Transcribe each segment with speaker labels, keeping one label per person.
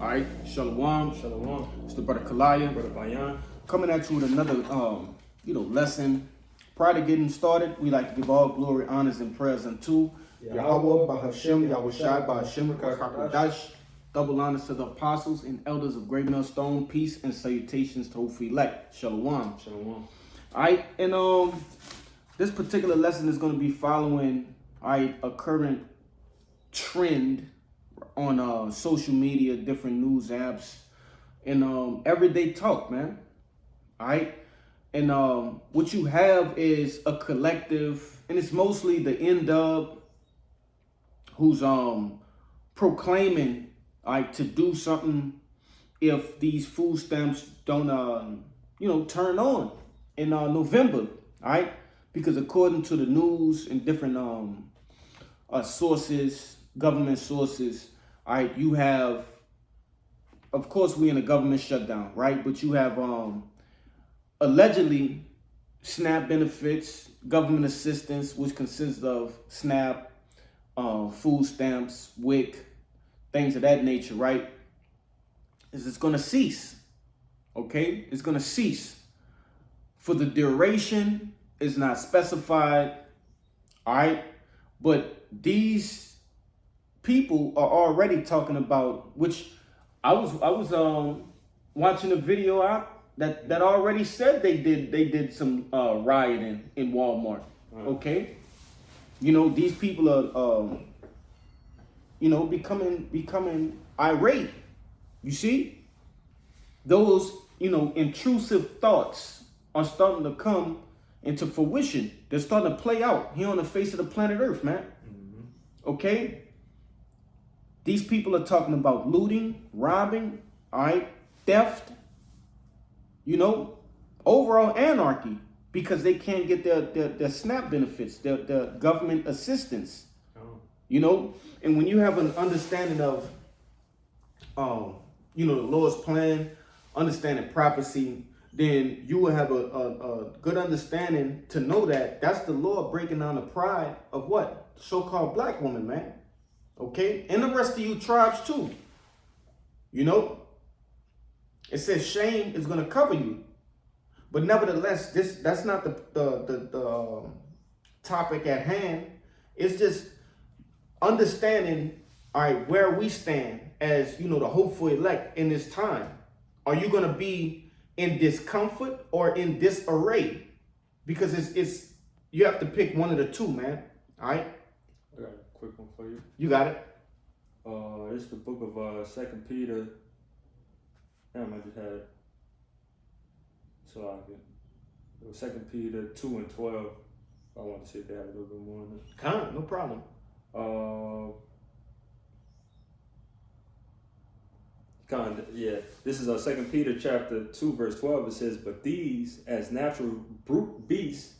Speaker 1: All right, Shalom.
Speaker 2: Shalom.
Speaker 1: It's the brother Kalaya.
Speaker 2: Brother Bayan.
Speaker 1: Coming at you with another, lesson. Prior to getting started, we like to give all glory, honors, and prayers unto Yahweh, Bahashem, Yahushai, Bahashem, Kakakadash. Double honors to the apostles and elders of Great Millstone. Peace and salutations to Hofi elect. Shalom.
Speaker 2: Shalom.
Speaker 1: All right, and this particular lesson is going to be following a current trend on social media, different news apps, and everyday talk, man. All right, and what you have is a collective, and it's mostly the N-Dub who's proclaiming to do something if these food stamps don't turn on in November, all right? Because according to the news and different sources, government sources, all right, you have, of course, we in a government shutdown, right? But you have allegedly SNAP benefits, government assistance, which consists of SNAP, food stamps, WIC, things of that nature, right? It's going to cease, okay? It's going to cease. For the duration is not specified, all right? But these people are already talking about, which I was watching a video out that already said they did some rioting in Walmart, okay? You know, these people are becoming irate. You see, those intrusive thoughts are starting to come into fruition. They're starting to play out here on the face of the planet Earth, man. Mm-hmm. Okay? These people are talking about looting, robbing, all right, theft, overall anarchy, because they can't get their SNAP benefits, their government assistance. Oh. And when you have an understanding of, the Lord's plan, understanding prophecy, then you will have a good understanding to know that that's the Lord breaking down the pride of what? So-called black woman, man. Okay? And the rest of you tribes too. It says shame is going to cover you. But nevertheless, that's not the topic at hand. It's just understanding, all right, where we stand as, the hopeful elect in this time. Are you going to be in discomfort or in disarray? Because it's you have to pick one of the two, man. All right?
Speaker 2: I got a quick one for you.
Speaker 1: You got it?
Speaker 2: It's the book of 2 Peter. Damn, I just had it. So it was 2 Peter 2 and 12. I want to see if they have a little bit more on it.
Speaker 1: No problem.
Speaker 2: This is 2 Peter chapter 2 verse 12. It says, "But these, as natural brute beasts,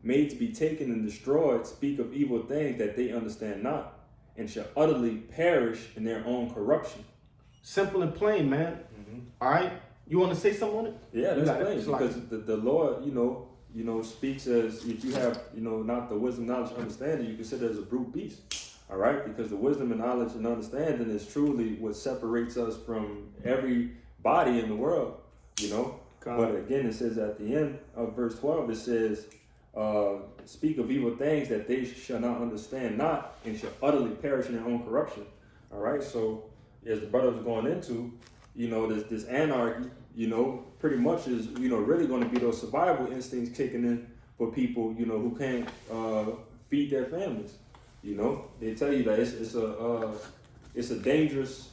Speaker 2: made to be taken and destroyed, speak of evil things that they understand not, and shall utterly perish in their own corruption." Simple and plain, man. Mm-hmm.
Speaker 1: All right. You want to say something on it?
Speaker 2: Yeah, that's plain. Because the Lord, speaks as if you have, not the wisdom, knowledge, understanding, you consider as a brute beast. All right, because the wisdom and knowledge and understanding is truly what separates us from every body in the world, But again, it says at the end of verse 12, it says, "Speak of evil things that they shall not understand not, and shall utterly perish in their own corruption." All right, so as the brother was going into, this anarchy, pretty much is, really going to be those survival instincts kicking in for people, who can't feed their families. They tell you that it's a dangerous,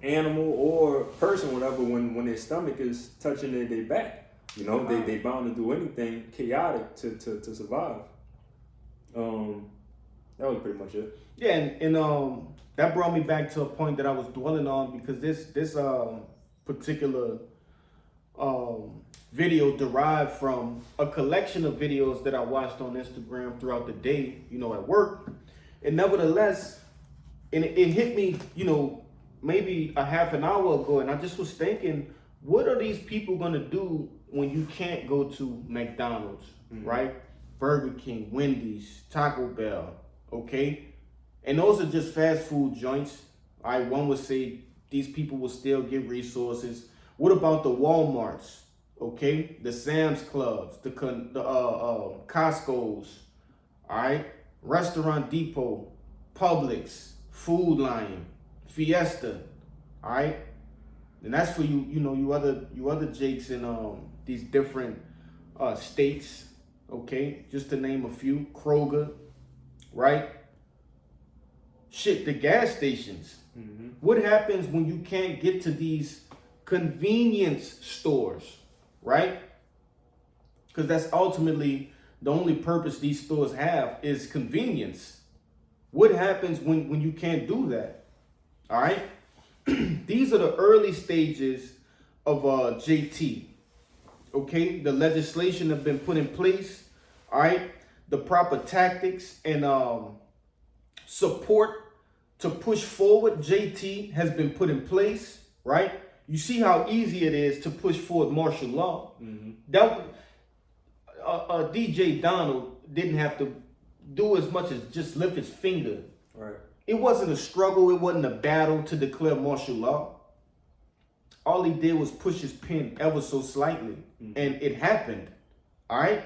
Speaker 2: animal or person, whatever, when their stomach is touching their back. They bound to do anything chaotic to survive. That was pretty much it.
Speaker 1: Yeah, and that brought me back to a point that I was dwelling on, because this particular video derived from a collection of videos that I watched on Instagram throughout the day, at work. And nevertheless, and it hit me, maybe a half an hour ago, and I just was thinking, what are these people going to do when you can't go to McDonald's, right? Burger King, Wendy's, Taco Bell, okay? And those are just fast food joints. One would say these people will still get resources. What about the Walmarts? Okay, the Sam's Clubs, the Costco's, all right, Restaurant Depot, Publix, Food Lion, Fiesta, all right. And that's for you other Jakes in these different states, okay, just to name a few. Kroger, right? Shit, the gas stations.
Speaker 2: Mm-hmm.
Speaker 1: What happens when you can't get to these convenience stores, right? Because that's ultimately the only purpose these stores have is convenience. What happens when you can't do that? All right? These are the early stages of JT. Okay? The legislation have been put in place. All right? The proper tactics and support to push forward JT has been put in place, right? You see how easy it is to push forward martial law.
Speaker 2: Mm-hmm.
Speaker 1: That DJ Donald didn't have to do as much as just lift his finger.
Speaker 2: Right.
Speaker 1: It wasn't a struggle. It wasn't a battle to declare martial law. All he did was push his pen ever so slightly, and it happened. All right?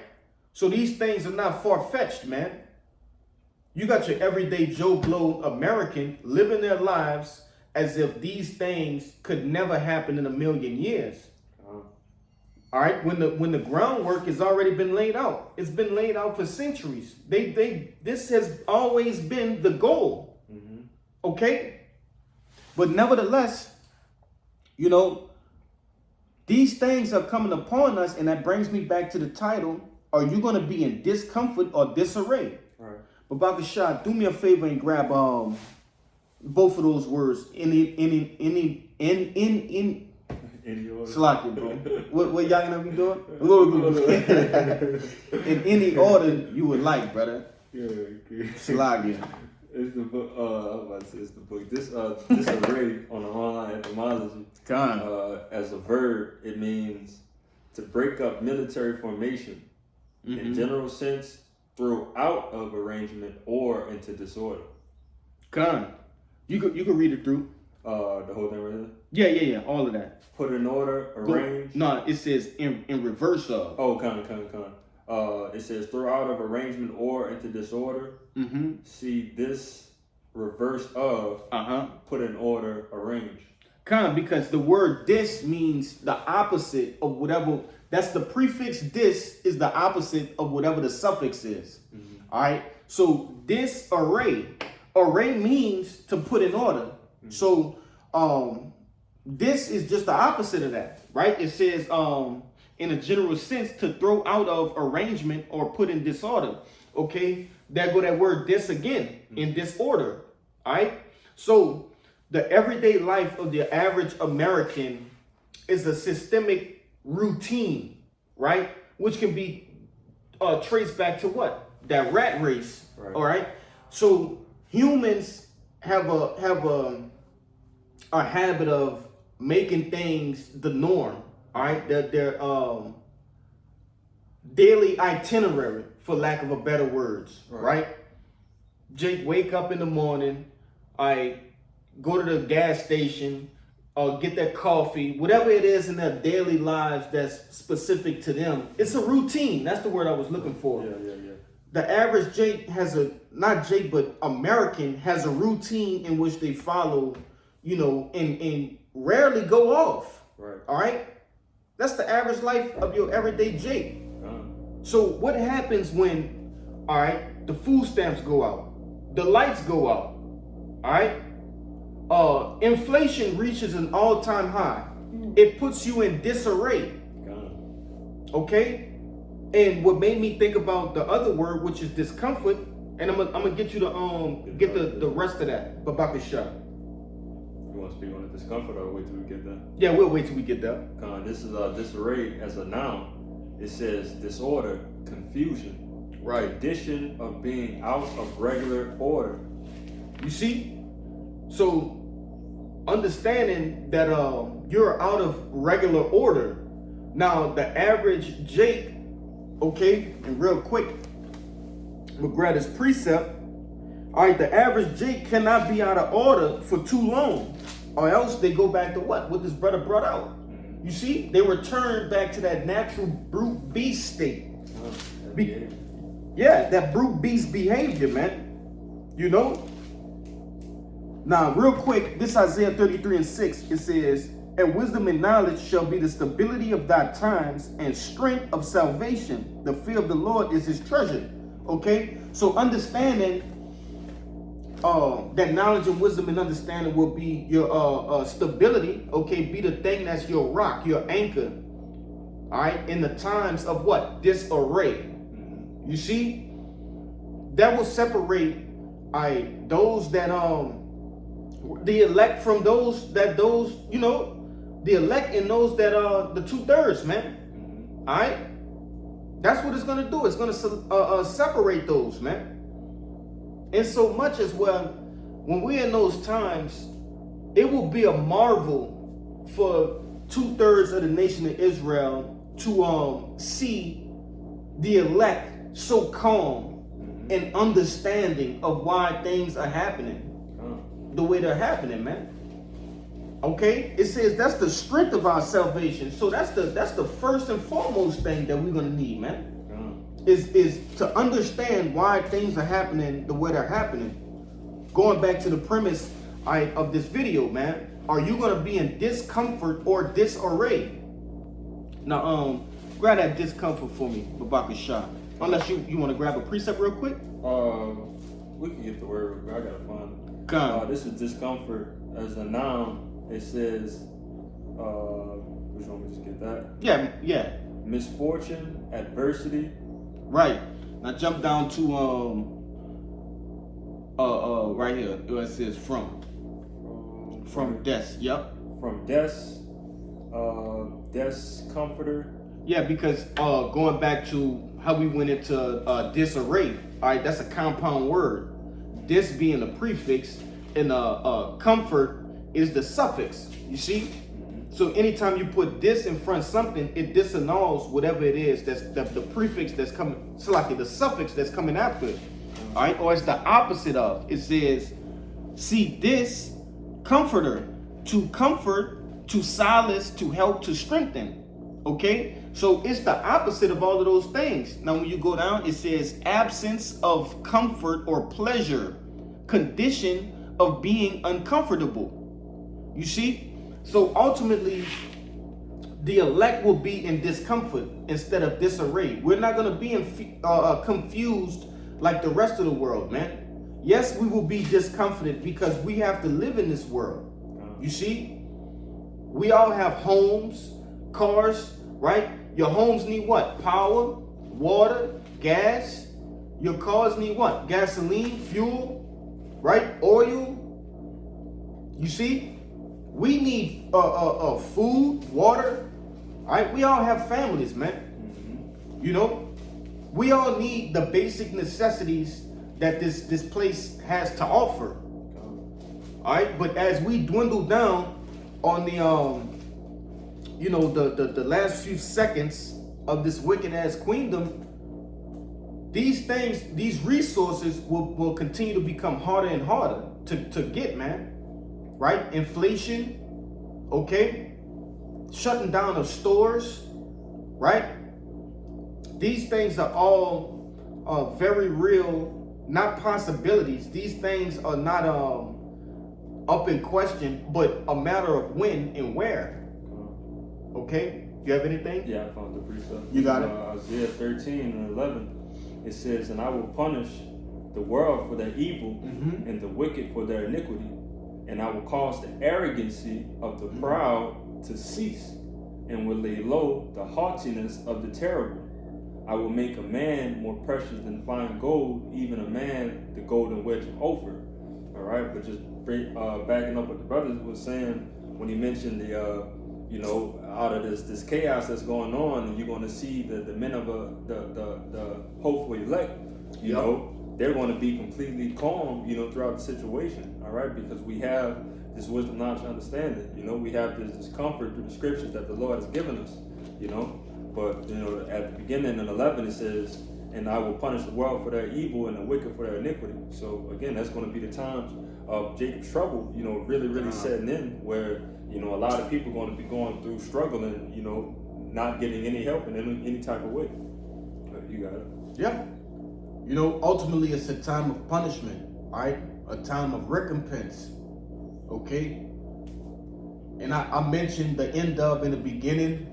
Speaker 1: So these things are not far-fetched, man. You got your everyday Joe Blow American living their lives as if these things could never happen in a million years. All right, when the groundwork has already been laid out. It's been laid out for centuries. This has always been the goal.
Speaker 2: Mm-hmm.
Speaker 1: Okay? But nevertheless, these things are coming upon us, and that brings me back to the title. Are you going to be in discomfort or disarray?
Speaker 2: Right.
Speaker 1: But Baka Shah, do me a favor and grab both of those words. In
Speaker 2: Any order.
Speaker 1: Slaki, bro. What y'all gonna be doing? In any order you would like, brother.
Speaker 2: Yeah, okay.
Speaker 1: Slaki.
Speaker 2: It's the book. I was about to say it's the book. Disarray on the online etymology. As a verb, it means to break up military formation.
Speaker 1: Mm-hmm.
Speaker 2: In general sense, throw out of arrangement or into disorder.
Speaker 1: You could read it through.
Speaker 2: The whole thing right there?
Speaker 1: Yeah, all of that.
Speaker 2: Put in order, arrange.
Speaker 1: No, it says in reverse of.
Speaker 2: Oh, it says throw out of arrangement or into disorder.
Speaker 1: Mm-hmm.
Speaker 2: See this reverse of put in order, arrange.
Speaker 1: Because the word dis means the opposite of whatever. That's the prefix dis is the opposite of whatever the suffix is. Mm-hmm. All right. So disarray. Array means to put in order. Mm-hmm. So this is just the opposite of that, right? It says in a general sense to throw out of arrangement or put in disorder. Okay, there go that word dis again, in disorder. All right. So the everyday life of the average American is a systemic routine, right? Which can be traced back to what? That rat race. Right. All right. So humans have a habit of making things the norm. All right. Their daily itinerary, for lack of a better words. Right. Jake, wake up in the morning. I go to the gas station. Get their coffee, whatever it is in their daily lives that's specific to them. It's a routine. That's the word I was looking for.
Speaker 2: Yeah.
Speaker 1: The average Jake but American has a routine in which they follow, and rarely go off.
Speaker 2: Right.
Speaker 1: All right? That's the average life of your everyday Jake. So what happens when, all right, the food stamps go out, the lights go out, all right? Inflation reaches an all-time high. It puts you in disarray. Okay? And what made me think about the other word, which is discomfort, and I'm gonna get you to get the rest of that. Babaka Shah.
Speaker 2: You want to speak on the discomfort or wait till we get there?
Speaker 1: Yeah, we'll wait till we get there.
Speaker 2: This is disarray as a noun. It says disorder, confusion,
Speaker 1: right?
Speaker 2: Condition of being out of regular order.
Speaker 1: You see? So understanding that you're out of regular order. Now the average Jake, okay, and real quick, McGrath's precept. All right, the average Jake cannot be out of order for too long. or else they go back to what this brother brought out. You see, they return back to that natural brute beast state. Yeah, that brute beast behavior, man. You know. Now, real quick, this Isaiah 33:6, it says, "And wisdom and knowledge shall be the stability of thy times, and strength of salvation. The fear of the Lord is his treasure." Okay, so understanding that knowledge and wisdom and understanding will be your stability. Okay, be the thing that's your rock, your anchor. All right, in the times of what? Disarray. You see, that will separate those that the elect from those you know, the elect and those that are the 2/3, man. All right, that's what it's gonna do. It's gonna separate those, man. And so much as well, when we're in those times, it will be a marvel for 2/3 of the nation of Israel to see the elect so calm and understanding of why things are happening the way they're happening, man. Okay, it says that's the strength of our salvation. So that's the first and foremost thing that we're gonna need, man. Is to understand why things are happening the way they're happening. Going back to the premise of this video, man, are you gonna be in discomfort or disarray? Now, grab that discomfort for me, Babaka Shah. Unless you want to grab a precept real quick.
Speaker 2: We can get the word. I gotta find it. This is discomfort as a noun. It says, which one? We just get that.
Speaker 1: Yeah.
Speaker 2: Misfortune, adversity.
Speaker 1: Right. Now jump down to right here where it says from des. Yep.
Speaker 2: From discomforter.
Speaker 1: Yeah, because going back to how we went into disarray. All right, that's a compound word. Dis being the prefix and comfort is the suffix. You see. So anytime you put this in front of something, it disannuls whatever it is that's the prefix that's coming. It's like the suffix that's coming after it. All right, or it's the opposite of. It says, "See this comforter, to comfort, to solace, to help, to strengthen." Okay, so it's the opposite of all of those things. Now, when you go down, it says absence of comfort or pleasure, condition of being uncomfortable. You see. So ultimately, the elect will be in discomfort instead of disarray. We're not going to be confused like the rest of the world, man. Yes, we will be discomforted because we have to live in this world. You see, we all have homes, cars, right? Your homes need what? Power, water, gas. Your cars need what? Gasoline, fuel, right? Oil. You see? We need food, water. All right, we all have families, man. You know, we all need the basic necessities that this place has to offer. All right, but as we dwindle down on the the last few seconds of this wicked ass queendom, these things, these resources will continue to become harder and harder to get, man. Right? Inflation, okay? Shutting down of stores, right? These things are all very real, not possibilities. These things are not up in question, but a matter of when and where. Okay? You have anything?
Speaker 2: Yeah, I found the precept.
Speaker 1: You got it?
Speaker 2: Isaiah 13:11. It says, "And I will punish the world for their evil and the wicked for their iniquity. And I will cause the arrogancy of the proud to cease, and will lay low the haughtiness of the terrible. I will make a man more precious than fine gold, even a man the golden wedge of Ophir." All right, but just backing up what the brother was saying when he mentioned the, out of this chaos that's going on, and you're going to see the men of the hopeful elect, you know, they're going to be completely calm, throughout the situation. All right, because we have this wisdom, knowledge, and understanding. We have this comfort through the scriptures that the Lord has given us. But at the beginning in 11 it says, "And I will punish the world for their evil and the wicked for their iniquity." So again, that's going to be the times of Jacob's trouble, you know, really setting in, where, you know, a lot of people going to be going through struggling, you know, not getting any help in any type of way. You got it.
Speaker 1: Yeah. You know, ultimately it's a time of punishment, right? A time of recompense. Okay? And I mentioned the end of in the beginning,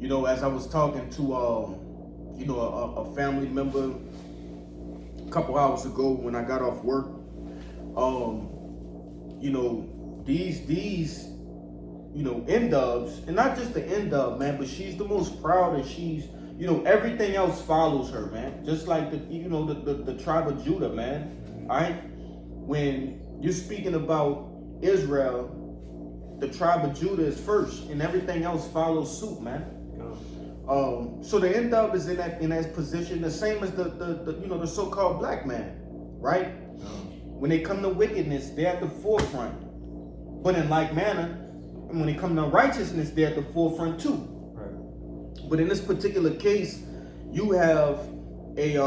Speaker 1: you know, as I was talking to you know, a family member a couple hours ago when I got off work. You know, these you know, end-ofs, and not just the end-of, man, but she's the most proud, and she's, you know, everything else follows her, man. Just like the, you know, the tribe of Judah, man. All right? When you're speaking about Israel, the tribe of Judah is first, and everything else follows suit, man. So the end-of is in that position, the same as the you know, the so-called black man, right? When they come to wickedness, they're at the forefront. But in like manner, and when they come to righteousness, they're at the forefront too.
Speaker 2: Right.
Speaker 1: But in this particular case, you have a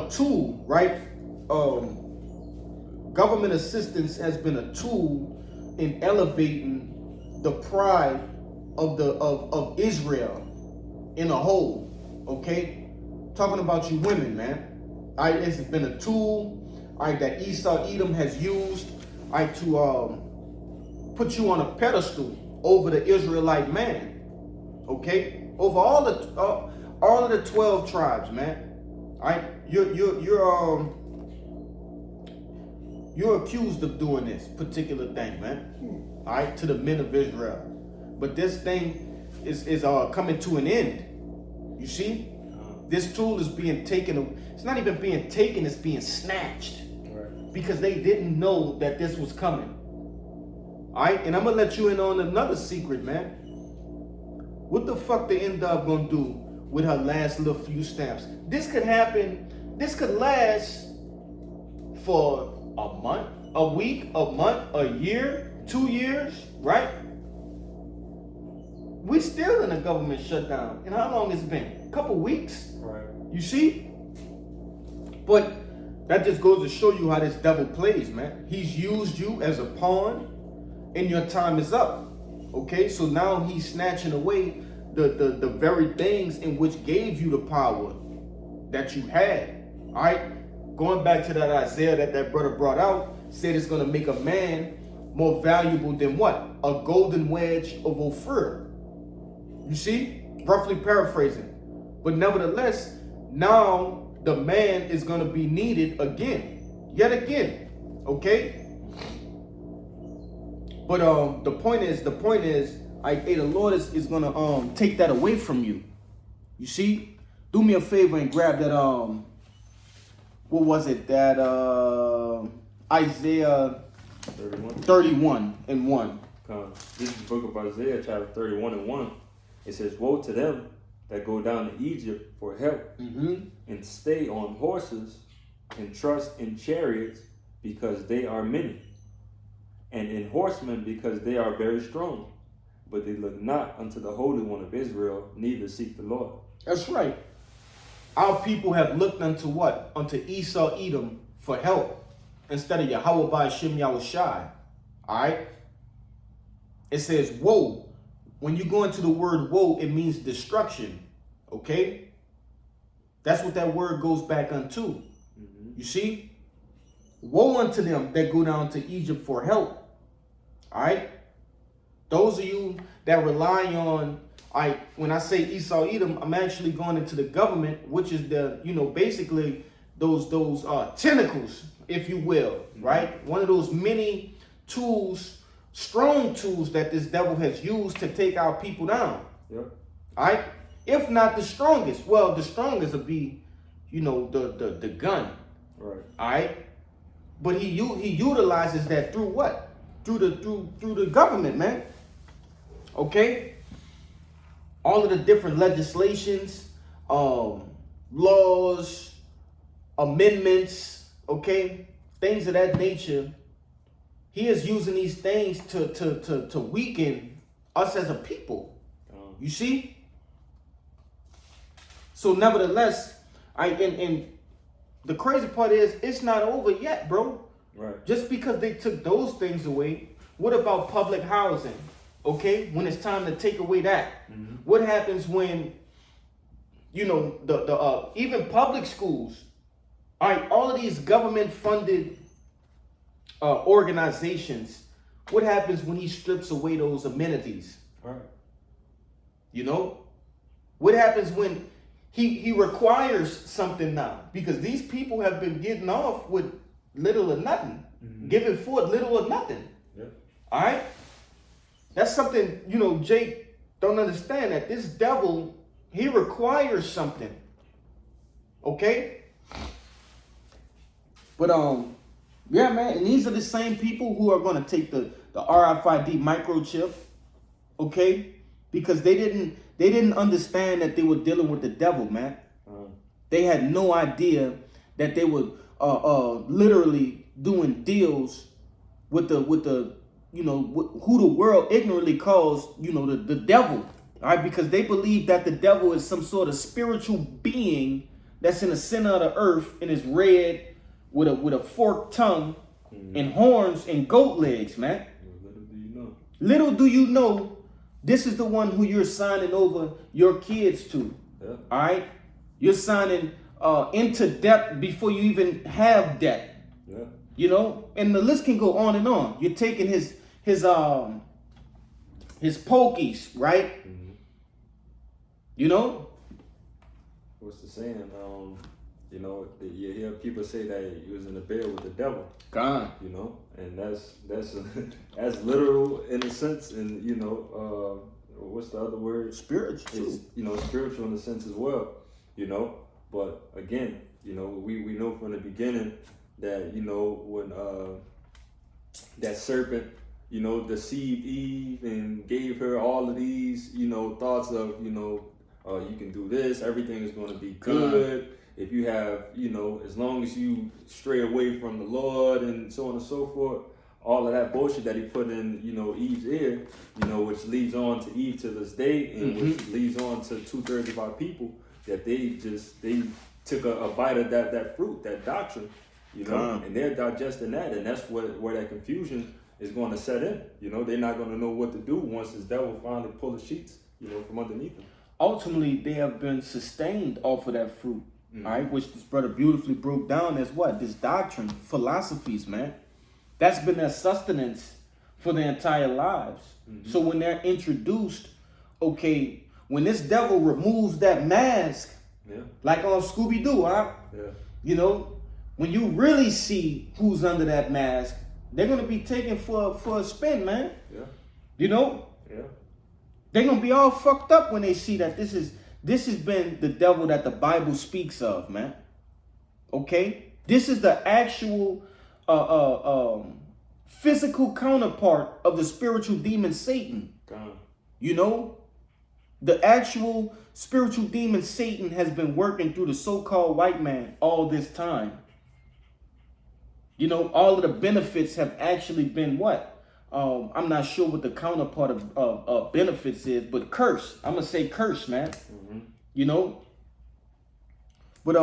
Speaker 1: tool, right? Government assistance has been a tool in elevating the pride of Israel in a whole. Okay, talking about you women, man. It's been a tool, that Esau Edom has used, to put you on a pedestal over the Israelite man. Okay, over all of the 12 tribes, man. You're accused of doing this particular thing, man. All right, to the men of Israel. But this thing is coming to an end. You see, this tool is being taken. It's not even being taken; it's being snatched. Right. Because they didn't know that this was coming. All right, and I'm gonna let you in on another secret, man. What the fuck the end-of gonna do with her last little few stamps? This could happen. This could last for a month, a week, a month, a year, 2 years, right? We still in a government shutdown. And how long it's been? A couple weeks?
Speaker 2: Right.
Speaker 1: You see? But that just goes to show you how this devil plays, man. He's used you as a pawn, and your time is up. Okay? So now he's snatching away the very things in which gave you the power that you had. All right? Going back to that Isaiah that brother brought out, said it's going to make a man more valuable than what? A golden wedge of Ophir. You see? Roughly paraphrasing. But nevertheless, now the man is going to be needed again. Yet again. Okay? But the point is, the Lord is going to take that away from you. You see? Do me a favor and grab that what was it? That Isaiah 31 and 1.
Speaker 2: This is the book of Isaiah, chapter 31 and 1. It says, "Woe to them that go down to Egypt for help, and stay on horses, and trust in chariots, because they are many, and in horsemen, because they are very strong. But they look not unto the Holy One of Israel, neither seek the Lord."
Speaker 1: That's right. Our people have looked unto what? Unto Esau Edom for help, instead of Yahweh by Shem Yahushai. All right? It says, woe. When you go into the word woe, it means destruction. Okay? That's what that word goes back unto. You see? Woe unto them that go down to Egypt for help. All right? Those of you that rely on, when I say Esau Edom, I'm actually going into the government, which is the, basically those tentacles, if you will, right? One of those many tools, strong tools that this devil has used to take our people down.
Speaker 2: Yep.
Speaker 1: All right? If not the strongest. Well, the strongest would be, the gun.
Speaker 2: Right.
Speaker 1: All right? But he utilizes that through what? Through the government, man. Okay? All of the different legislations, laws, amendments, okay? Things of that nature. He is using these things to weaken us as a people. You see? So nevertheless, and the crazy part is, it's not over yet, bro.
Speaker 2: Right.
Speaker 1: Just because they took those things away, what about public housing? Okay, when it's time to take away that, what happens when, you know, the even public schools, all right, all of these government funded organizations, what happens when he strips away those amenities?
Speaker 2: Right.
Speaker 1: You know, what happens when he requires something now? Because these people have been getting off with little or nothing, giving forth little or nothing.
Speaker 2: Yeah.
Speaker 1: All right, that's something, you know, Jake don't understand, that this devil, he requires something. Okay, but yeah, man, and these are the same people who are going to take the RFID microchip, okay, because they didn't understand that they were dealing with the devil, man. They had no idea that they were literally doing deals with the you know, who the world ignorantly calls, you know, the devil. All right, because they believe that the devil is some sort of spiritual being that's in the center of the earth and is red with a forked tongue and horns and goat legs, man.
Speaker 2: Little do you know.
Speaker 1: Little do you know, this is the one who you're signing over your kids to.
Speaker 2: Yeah.
Speaker 1: All right, you're signing into debt before you even have debt.
Speaker 2: Yeah.
Speaker 1: You know, and the list can go on and on. You're taking his pokies, right? You know,
Speaker 2: What's the saying? You know, you hear people say that he was in the bed with the devil.
Speaker 1: God.
Speaker 2: You know, and that's that's literal in a sense, and you know, what's the other word?
Speaker 1: Spiritual.
Speaker 2: It's, you know, spiritual in a sense as well. You know, but again, you know, we know from the beginning that, you know, when that serpent, you know, deceived Eve and gave her all of these, you know, thoughts of, you know, you can do this, everything is going to be good. If you have, you know, as long as you stray away from the Lord and so on and so forth, all of that bullshit that he put in, you know, Eve's ear, you know, which leads on to Eve to this day, and which leads on to 2/3 of our people, that they took a bite of that fruit, that doctrine, you know, and they're digesting that, and that's where that confusion is going to set in. You know, they're not going to know what to do once this devil finally pull the sheets, you know, from underneath them.
Speaker 1: Ultimately, they have been sustained off of that fruit, all right, which this brother beautifully broke down as what? This doctrine, philosophies, man. That's been their sustenance for their entire lives. So when they're introduced, okay, when this devil removes that mask, like on Scooby-Doo, huh?
Speaker 2: Yeah.
Speaker 1: You know, when you really see who's under that mask, they're going to be taken for a spin, man.
Speaker 2: Yeah.
Speaker 1: You know?
Speaker 2: Yeah.
Speaker 1: They're going to be all fucked up when they see that this has been the devil that the Bible speaks of, man. Okay? This is the actual physical counterpart of the spiritual demon Satan. You know? The actual spiritual demon Satan has been working through the so-called white man all this time. You know, all of the benefits have actually been what? I'm not sure what the counterpart of benefits is, but curse. I'm going to say curse, man. You know? But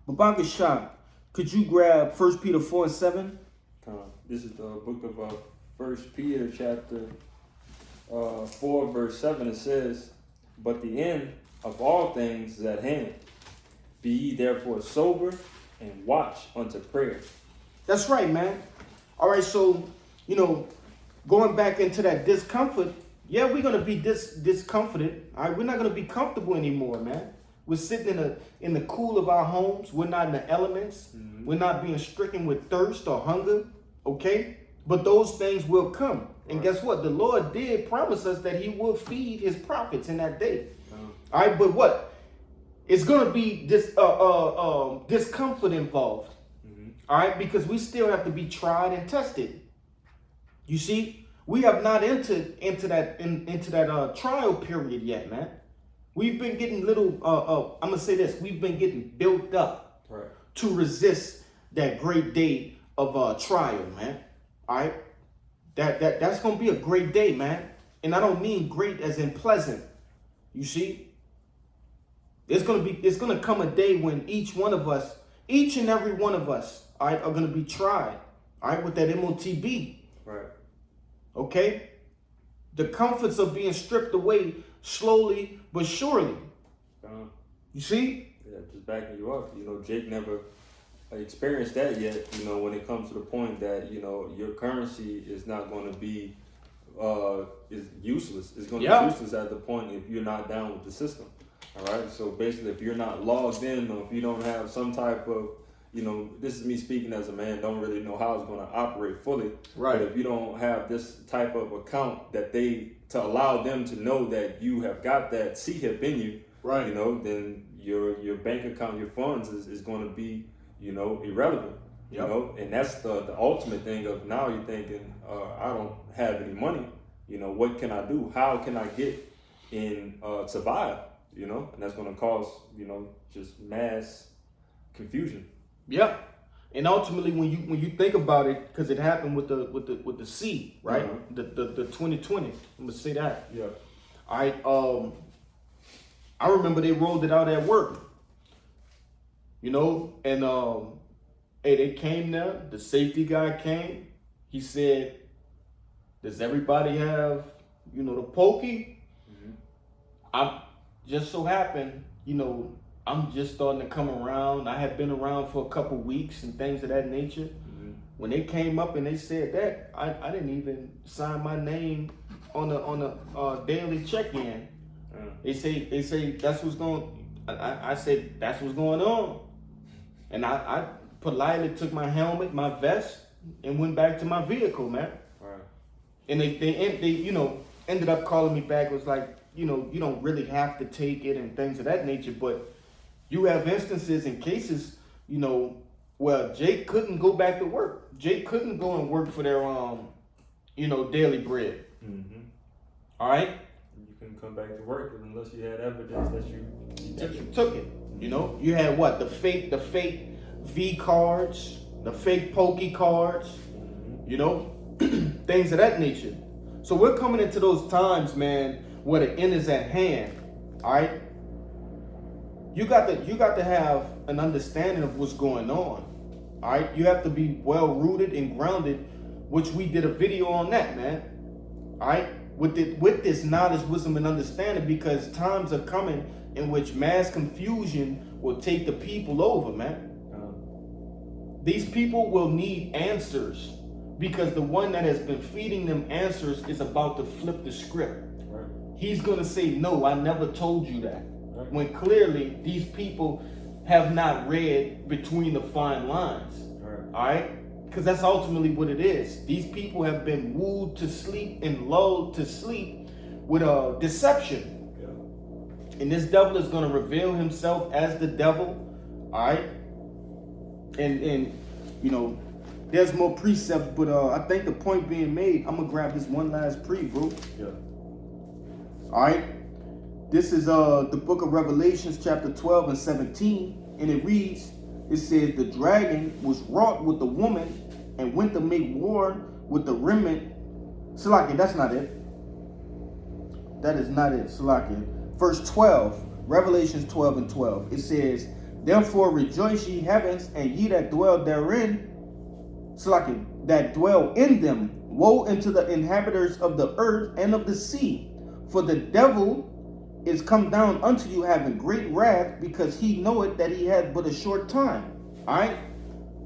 Speaker 1: Babaka Shah, could you grab 1 Peter 4:7?
Speaker 2: This is the book of 1 Peter chapter 4 verse 7. It says, "But the end of all things is at hand. Be ye therefore sober and watch unto prayer."
Speaker 1: That's right, man. All right, so, you know, going back into that discomfort, yeah, we're going to be discomforted. All right, we're not going to be comfortable anymore, man. We're sitting in the cool of our homes. We're not in the elements. We're not being stricken with thirst or hunger, okay? But those things will come. And guess what? The Lord did promise us that he will feed his prophets in that day. All right, but what? It's going to be discomfort involved. All right, because we still have to be tried and tested. You see, we have not entered into that trial period yet, man. We've been getting I'm gonna say this: we've been getting built up to resist that great day of trial, man. All right, that's gonna be a great day, man. And I don't mean great as in pleasant. You see, it's gonna come a day when each and every one of us, all right, are gonna be tried. all right, with that MOTB.
Speaker 2: Right.
Speaker 1: Okay? The comforts are being stripped away slowly but surely. You see?
Speaker 2: Yeah, just backing you up. You know, Jake never experienced that yet, you know, when it comes to the point that, you know, your currency is not going to be is useless. It's going to be useless at the point if you're not down with the system. All right. So basically, if you're not logged in, or if you don't have some type of, you know, this is me speaking as a man, don't really know how it's going to operate fully.
Speaker 1: Right.
Speaker 2: But if you don't have this type of account that to allow them to know that you have got that C-hip in you,
Speaker 1: right,
Speaker 2: you know, then your bank account, your funds is going to be, you know, irrelevant. You know, and that's the ultimate thing of now you're thinking, I don't have any money. You know, what can I do? How can I get in survive? You know, and that's going to cause, you know, just mass confusion.
Speaker 1: Yeah, and ultimately, when you think about it, because it happened with the C, right? The 2020. I'm gonna say that.
Speaker 2: Yeah.
Speaker 1: I remember they rolled it out at work. You know, and hey, they came there. The safety guy came. He said, "Does everybody have, you know, the pokey?" I just so happened, you know, I'm just starting to come around. I had been around for a couple weeks and things of that nature. When they came up and they said that, I didn't even sign my name on a daily check-in. They say that's what's going. I said that's what's going on, and I politely took my helmet, my vest, and went back to my vehicle, man.
Speaker 2: Right.
Speaker 1: And they you know ended up calling me back. It was like, you know, you don't really have to take it and things of that nature, but you have instances and cases, you know, where Jake couldn't go back to work. Jake couldn't go and work for their you know, daily bread. All right.
Speaker 2: You couldn't come back to work unless you had evidence that you
Speaker 1: took it. You know, you had what, the fake V cards, the fake pokey cards, you know, things of that nature. So we're coming into those times, man, where the end is at hand. All right. You got to have an understanding of what's going on. All right. You have to be well rooted and grounded, which we did a video on that, man. All right. With this knowledge, wisdom, and understanding, because times are coming in which mass confusion will take the people over, man. These people will need answers, because the one that has been feeding them answers is about to flip the script.
Speaker 2: Right. He's
Speaker 1: going to say, no, I never told you that. Right. When clearly these people have not read between the fine lines. Right. All right? Because that's ultimately what it is. These people have been wooed to sleep and lulled to sleep with a deception. Yeah. And this devil is going to reveal himself as the devil. All right? And you know, there's more precepts, but I think the point being made, I'm going to grab this one last bro.
Speaker 2: Yeah.
Speaker 1: All right? This is the book of Revelations, chapter 12 and 17. And it reads, it says, the dragon was wrought with the woman and went to make war with the remnant. Salaki, that's not it. That is not it, Salaki. Verse 12, Revelations 12 and 12. It says, therefore rejoice ye heavens, and ye that dwell therein, Salaki, that dwell in them. Woe unto the inhabitants of the earth and of the sea. For the devil is come down unto you having great wrath, because he knoweth that he hath but a short time. All right?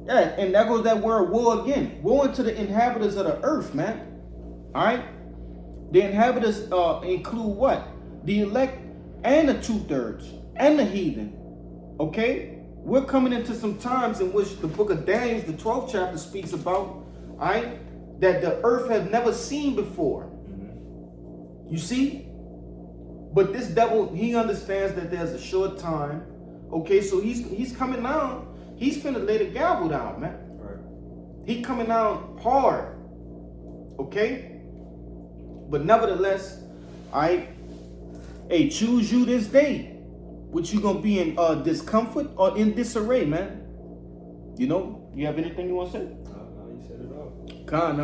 Speaker 1: Yeah, and that goes that word woe again. Woe unto the inhabitants of the earth, man. All right? The inhabitants include what? The elect and the 2/3 and the heathen. Okay? We're coming into some times in which the book of Daniel, the 12th chapter, speaks about, all right, that the earth has never seen before. You see? But this devil, he understands that there's a short time. Okay, so he's coming down. He's finna lay the gavel down, man.
Speaker 2: Right.
Speaker 1: He coming down hard. Okay? But nevertheless, all right, hey, choose you this day. Which you gonna be in discomfort or in disarray, man? You know, you have anything you want to say?
Speaker 2: No, you said it all.
Speaker 1: Khan.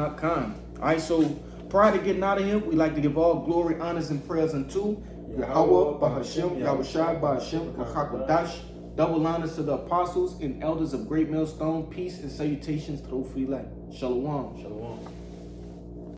Speaker 1: All right, so prior to getting out of here, we like to give all glory, honors, and prayers unto Yahweh, Bahashem, Yahushai, Bahashem, Kachakodash. Double honors to the apostles and elders of Great Millstone. Peace and salutations to the Ophi land. Shalom.
Speaker 2: Shalom.